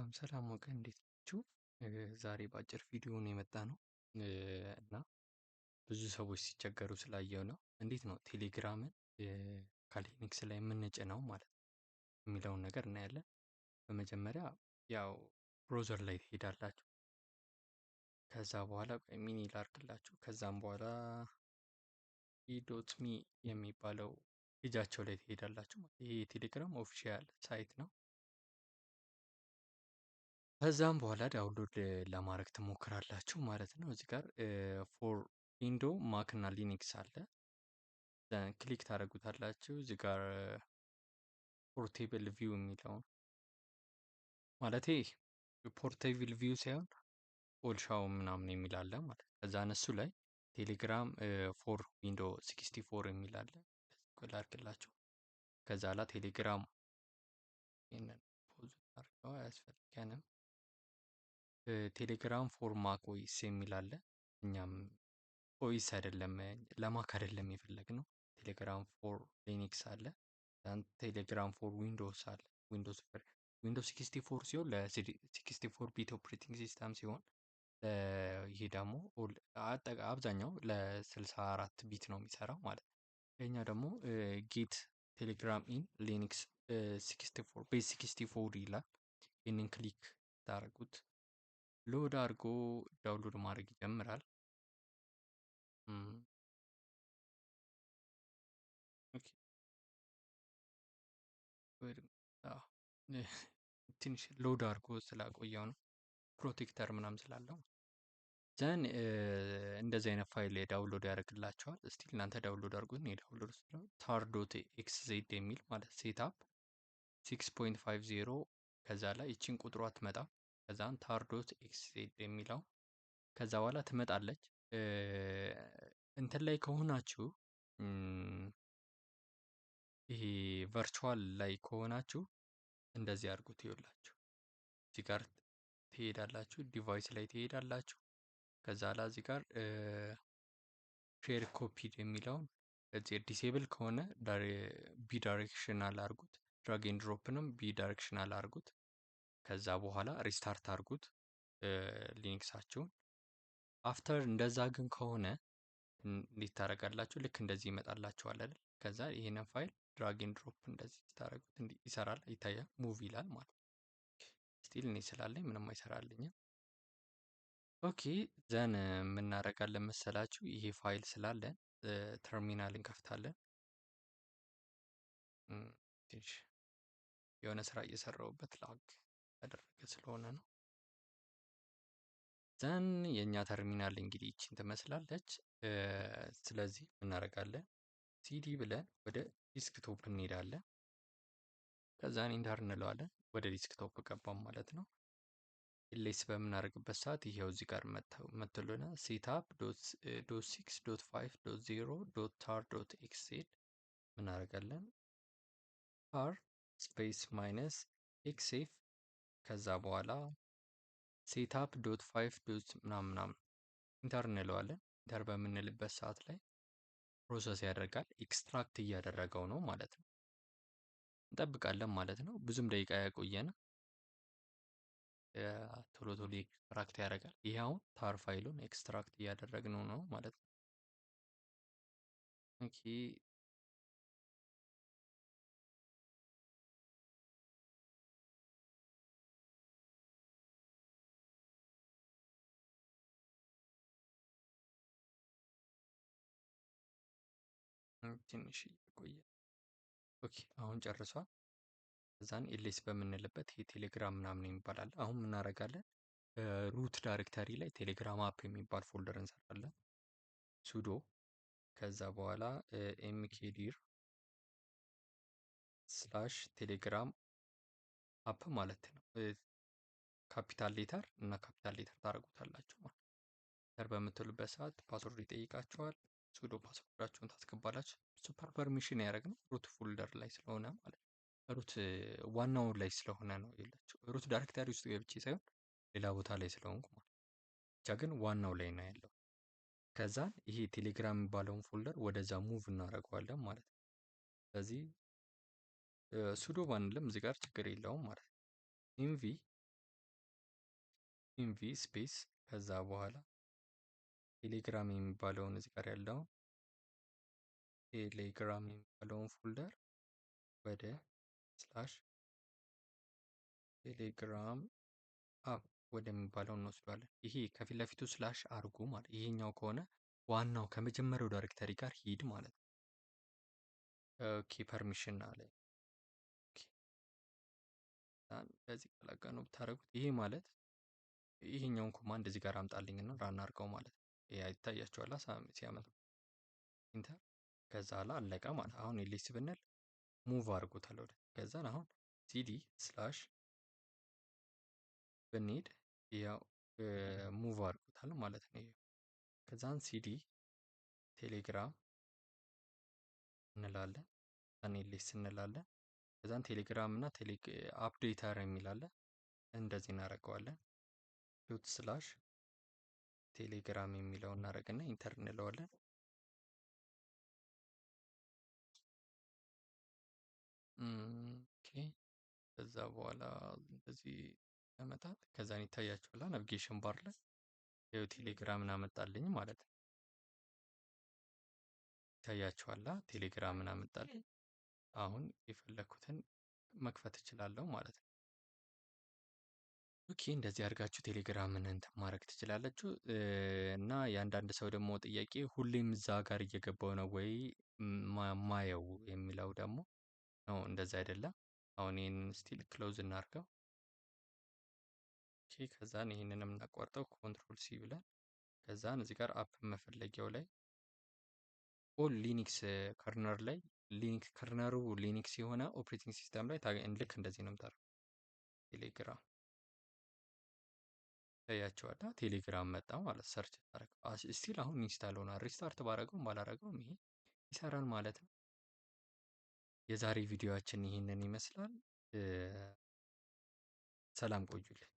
ሰላም ሰላም ወገን እንዴት ናችሁ? ዛሬ በአጭር ቪዲዮ ነው የመጣነው እና ብዙ ሰዎች ሲቸገሩ ስላየው ነው። እንዴት ነው ቴሌግራምን ከሊነክስ ላይ የምንጭነው ማለት ነው የሚለውን ነገር እናያለን። በመጀመሪያ ያው ብሮዘር ላይ ትሄዳላችሁ። ከዛ በኋላ ሚኒ ላርግላችሁ። ከዛም በኋላ ዶት ሚ የሚባለው ፔጃቸው ላይ ትሄዳላችሁ። ይሄ የቴሌግራም ኦፊሻል ሳይት ነው። ከዛም በኋላ ዳውንሎድ ለማድረግ ትሞክራላችሁ ማለት ነው። እዚህ ጋር ፎር ዊንዶ ማክ እና ሊኒክስ አለ። ክሊክ ታደርጉታላችሁ። እዚህ ጋር ፖርቴብል ቪው የሚለውን ማለቴ ፖርቴብል ቪው ሳይሆን ኦልሻው ምናምን የሚል አለ ማለት ነው። ከዛ እነሱ ላይ ቴሌግራም ፎር ዊንዶ 64 የሚል አለ። ላድርግላችሁ። ከዛ ላ ቴሌግራም ይህንን ፖዝ አድርገው አያስፈልገንም። ቴሌግራም ፎር ማክ ኦኤስ የሚል አለ። እኛም ኦኤስ አይደለም ለማክ አይደለም የፈለግነው። ቴሌግራም ፎር ሊኒክስ አለ። ቴሌግራም ፎር ዊንዶውስ አለ። ዊንዶውስ 64 ሲሆን ለ64 ቢት ኦፕሬቲንግ ሲስተም ሲሆን ይሄ ደግሞ አብዛኛው ለ64 ቢት ነው የሚሰራው ማለት ነው። ይሄኛ ደግሞ ጌት ቴሌግራም ኢን ሊኒክስ 64 ቤዝ 64 ይላል። ይህንን ክሊክ ታደርጉት ሎድ አድርጎ ዳውንሎድ ማድረግ ይጀምራል። ትንሽ ሎድ አድርጎ ስላቆየው ነው ፕሮቴክተር ምናምን ስላለው ዘን እንደዚህ አይነት ፋይል ዳውንሎድ ያደርግላቸዋል። እስቲ እናንተ ዳውንሎድ አድርጉ። እኔ ዳውንሎድ ስለው ታር ዶት ኤክስ ዜድ የሚል ማለት ሴትአፕ 6.50 ከዛ ላይ ይቺን ቁጥሯ ትመጣ። ከዛን ታር ዶት ኤክስ ዜድ የሚለው ከዛ በኋላ ትመጣለች። እንትን ላይ ከሆናችሁ ይሄ ቨርቹዋል ላይ ከሆናችሁ እንደዚህ አድርጉት። ይኸውላችሁ እዚህ ጋር ትሄዳላችሁ፣ ዲቫይስ ላይ ትሄዳላችሁ። ከዛ ላ እዚህ ጋር ሼር ኮፒድ የሚለውን እዚህ ዲሴብል ከሆነ ቢዳይሬክሽናል አድርጉት። ድራግ ኤንድ ድሮፕንም ቢዳይሬክሽናል አድርጉት። ከዛ በኋላ ሪስታርት አድርጉት ሊኒክሳችሁን። አፍተር እንደዛ ግን ከሆነ እንዴት ታደርጋላችሁ? ልክ እንደዚህ ይመጣላችኋል አይደል? ከዛ ይሄንን ፋይል ድራግ ኤንድ ድሮፕ እንደዚህ ታደርጉት ይሰራል፣ ይታያል፣ ሙቭ ይላል ማለት ነው። ስቲል እኔ ስላለኝ ምንም አይሰራልኝም። ኦኬ ዘን የምናደርጋለን መሰላችሁ? ይሄ ፋይል ስላለን ተርሚናል እንከፍታለን። ትንሽ የሆነ ስራ እየሰራሁበት ላግ ያደረገ ስለሆነ ነው። ዘን የእኛ ተርሚናል እንግዲህ ይችን ትመስላለች። ስለዚህ እናደርጋለን ሲዲ ብለን ወደ ዲስክቶፕ እንሄዳለን። ከዛን ኢንተር እንለዋለን። ወደ ዲስክቶፕ ገባም ማለት ነው። ኤልኤስ በምናደርግበት ሰዓት ይሄው እዚህ ጋር መጥቶልና ሴትአፕ ዶት 6 ዶት 5 ዶት 0 ዶት ታር ዶት ኤክስዜድ እናደርጋለን። ታር ስፔስ ማይነስ ኤክስኤፍ ከዛ በኋላ ሴትአፕ ዶት 5 ዶት ምናምን ኢንተር እንለዋለን። ኢንተር በምንልበት ሰዓት ላይ ፕሮሰስ ያደርጋል። ኤክስትራክት እያደረገው ነው ማለት ነው። እንጠብቃለን ማለት ነው። ብዙም ደቂቃ ያቆየን ቶሎ ቶሎ ኤክስትራክት ያደርጋል። ይሄ አሁን ታር ፋይሉን ኤክስትራክት እያደረግነው ነው ማለት ነው። ኦኬ ትንሽ እየቆየ ኦኬ አሁን ጨርሷል። ከዛን ኤልኤስ በምንልበት ይሄ ቴሌግራም ምናምን የሚባል አለ። አሁን እናደርጋለን ሩት ዳይሬክተሪ ላይ ቴሌግራም አፕ የሚባል ፎልደር እንሰራለን። ሱዶ ከዛ በኋላ ኤምኬዲር ስላሽ ቴሌግራም አፕ ማለት ነው። ካፒታል ሌተር እና ካፒታል ሌተር ታደርጉታላችሁ ማለት ነው። በምትሉበት ሰዓት ፓስወርድ ይጠይቃችኋል። ሱዶ ፓስወርዳችሁን ታስገባላችሁ። ሱፐር ፐርሚሽን ያደረግነው ሩት ፎልደር ላይ ስለሆነ ማለት ነው። ሩት ዋናው ላይ ስለሆነ ነው የላችሁ። ሩት ዳይሬክተሪ ውስጥ ገብቼ ሳይሆን ሌላ ቦታ ላይ ስለሆንኩ ማለት ብቻ ግን ዋናው ላይ ነው ያለው። ከዛ ይሄ ቴሌግራም የሚባለውን ፎልደር ወደዛ ሙቭ እናደርገዋለን ማለት ነው። ስለዚህ ሱዶ ባንልም እዚህ ጋር ችግር የለውም ማለት ነው። ኢንቪ ኢንቪ ስፔስ ከዛ በኋላ ቴሌግራም የሚባለውን እዚህ ጋር ያለውን ቴሌግራም የሚባለውን ፎልደር ወደ ስላሽ ቴሌግራም አፕ ወደሚባለው እንወስዷለን። ይሄ ከፊት ለፊቱ ስላሽ አርጉ ማለት ይሄኛው ከሆነ ዋናው ከመጀመሪያው ዳይሬክተሪ ጋር ሂድ ማለት ነው። ኦኬ ፐርሚሽን አለ። በዚህ ቀላቀ ነው ብታደርጉት ይሄ ማለት ይሄኛውን ኮማንድ እዚህ ጋር አምጣልኝ እና ራን አድርገው ማለት ነው። ይሄ ይታያችኋል ሲያመጣ ኢንተር ከዛ ላ አለቀ ማለት አሁን ኤልኤስ ብንል ሙቭ አድርጎታል ወደ ከዛን አሁን ሲዲ ስላሽ ብንሄድ ያው ሙቭ አድርጎታል ማለት ነው። ከዛን ሲዲ ቴሌግራም እንላለን ኤልኤስ እንላለን ከዛን ቴሌግራም እና አፕዴተር የሚላለን እንደዚህ እናደርገዋለን። ዶት ስላሽ ቴሌግራም የሚለውን እናደርግና ኢንተር እንለዋለን። ኦኬ ከዛ በኋላ እንደዚህ ያመጣል። ከዛን ይታያችኋል ናቪጌሽን ባር ላይ ይኸው ቴሌግራምን አመጣልኝ ማለት ነው። ይታያችኋል ቴሌግራምን አመጣልኝ። አሁን የፈለኩትን መክፈት እችላለሁ ማለት ነው። ኦኬ እንደዚህ አድርጋችሁ ቴሌግራምን እንትን ማድረግ ትችላላችሁ። እና የአንዳንድ ሰው ደግሞ ጥያቄ ሁሌም እዛ ጋር እየገባው ነው ወይ ማየው የሚለው ደግሞ ነው። እንደዛ አይደለም። አሁን ይህንን ስቲል ክሎዝ እናድርገው። ኦኬ ከዛን ይህንንም እናቋርጠው ኮንትሮል ሲ ብለን ከዛን እዚህ ጋር አፕ መፈለጊያው ላይ ኦል ሊኒክስ ከርነር ላይ ከርነሩ ሊኒክስ የሆነ ኦፕሬቲንግ ሲስተም ላይ ልክ እንደዚህ ነው የምታደርገው። ቴሌግራም ታያቸዋለህ። ቴሌግራም መጣ ማለት ሰርች ታደርገው ስቲል አሁን ኢንስታል ሆኗል። ሪስታርት ባረገውም ባላረገውም ይሄ ይሰራል ማለት ነው። የዛሬ ቪዲዮአችን ይህንን ይመስላል። ሰላም ቆዩልኝ።